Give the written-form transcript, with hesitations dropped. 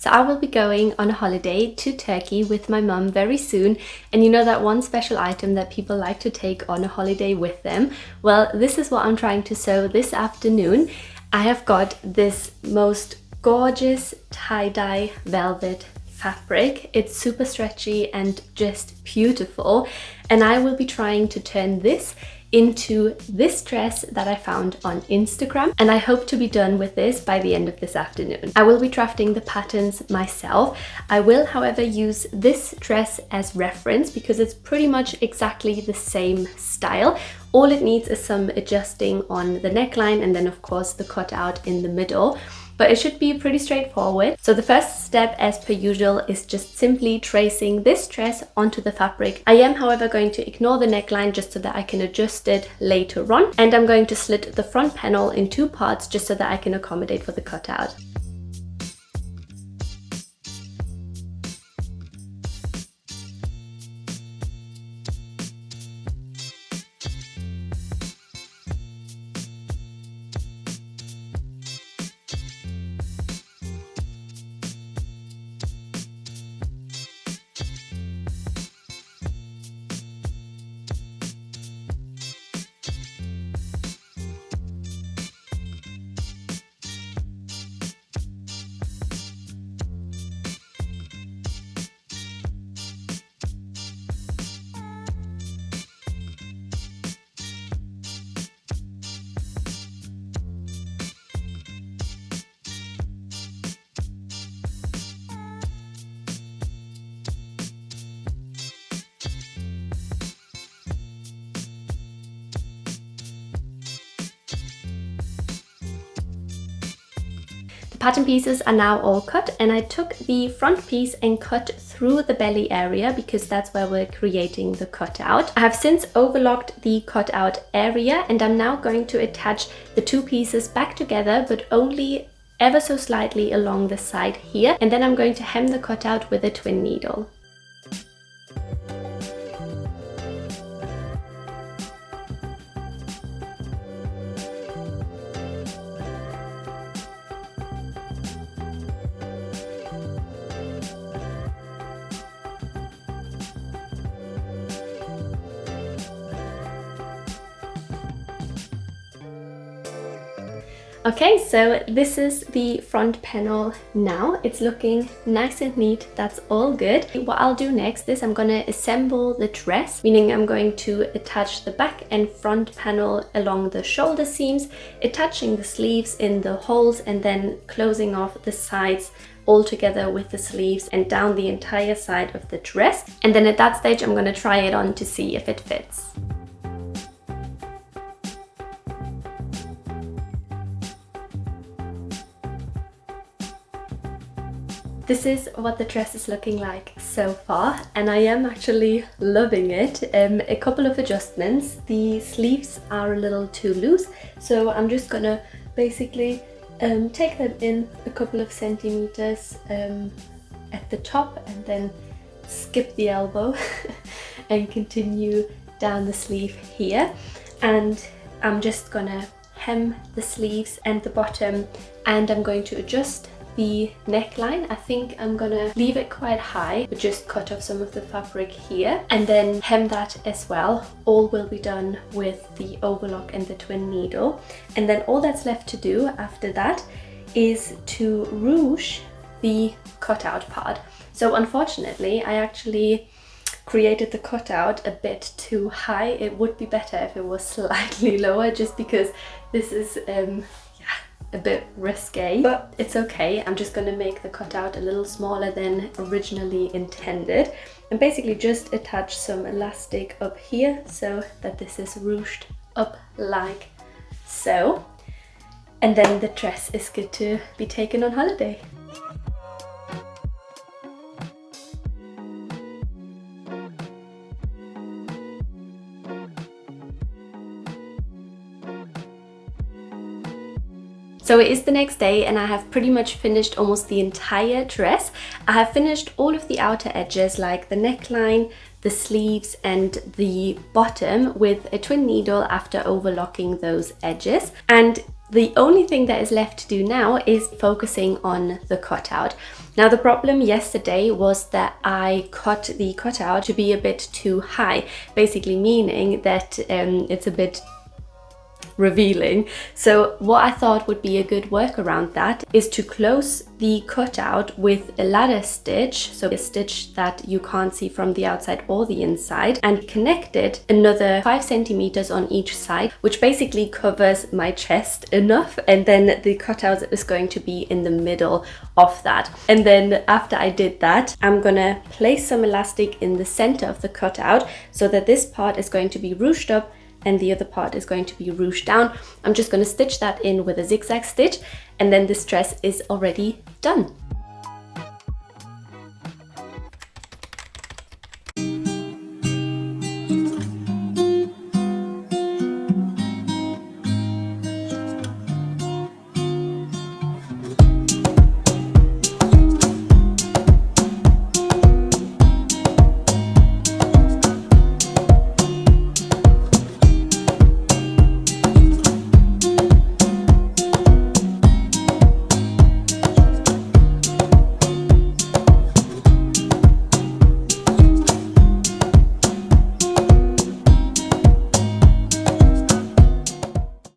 So I will be going on a holiday to Turkey with my mum very soon, and you know that one special item that people like to take on a holiday with them? Well, this is what I'm trying to sew this afternoon. I have got this most gorgeous tie-dye velvet fabric. It's super stretchy and just beautiful, and I will be trying to turn this into this dress that I found on Instagram, and I hope to be done with this by the end of this afternoon. I will be drafting the patterns myself. I will, however, use this dress as reference because it's pretty much exactly the same style. All it needs is some adjusting on the neckline and then of course the cutout in the middle. But it should be pretty straightforward. So the first step, as per usual, is just simply tracing this dress onto the fabric. I am, however, going to ignore the neckline just so that I can adjust it later on. And I'm going to slit the front panel in 2 parts just so that I can accommodate for the cutout. Pattern pieces are now all cut, and I took the front piece and cut through the belly area because that's where we're creating the cutout. I have since overlocked the cutout area, and I'm now going to attach the 2 pieces back together, but only ever so slightly along the side here, and then I'm going to hem the cutout with a twin needle. Okay, so this is the front panel now. It's looking nice and neat, that's all good. What I'll do next is I'm gonna assemble the dress, meaning I'm going to attach the back and front panel along the shoulder seams, attaching the sleeves in the holes, and then closing off the sides all together with the sleeves and down the entire side of the dress. And then at that stage, I'm gonna try it on to see if it fits. This is what the dress is looking like so far, and I am actually loving it. A couple of adjustments. The sleeves are a little too loose, so I'm just gonna basically take them in a couple of centimeters at the top and then skip the elbow and continue down the sleeve here. And I'm just gonna hem the sleeves and the bottom, and I'm going to adjust the neckline. I think I'm gonna leave it quite high, but just cut off some of the fabric here and then hem that as well. All will be done with the overlock and the twin needle. And then all that's left to do after that is to ruche the cutout part. So unfortunately, I actually created the cutout a bit too high. It would be better if it was slightly lower, just because this is a bit risque, but it's okay. I'm just gonna make the cutout a little smaller than originally intended, and basically just attach some elastic up here so that this is ruched up like so, and then the dress is good to be taken on holiday. So it is the next day and I have pretty much finished almost the entire dress. I have finished all of the outer edges, like the neckline, the sleeves and the bottom, with a twin needle after overlocking those edges. And The only thing that is left to do now is focusing on the cutout. Now the problem yesterday was that I cut the cutout to be a bit too high, basically meaning that it's a bit revealing. So what I thought would be a good work around that is to close the cutout with a ladder stitch, so a stitch that you can't see from the outside or the inside, and connect it another 5 centimeters on each side, which basically covers my chest enough, and then the cutout is going to be in the middle of that. And then after I did that, I'm gonna place some elastic in the center of the cutout so that this part is going to be ruched up and the other part is going to be ruched down. I'm just going to stitch that in with a zigzag stitch, and then this dress is already done.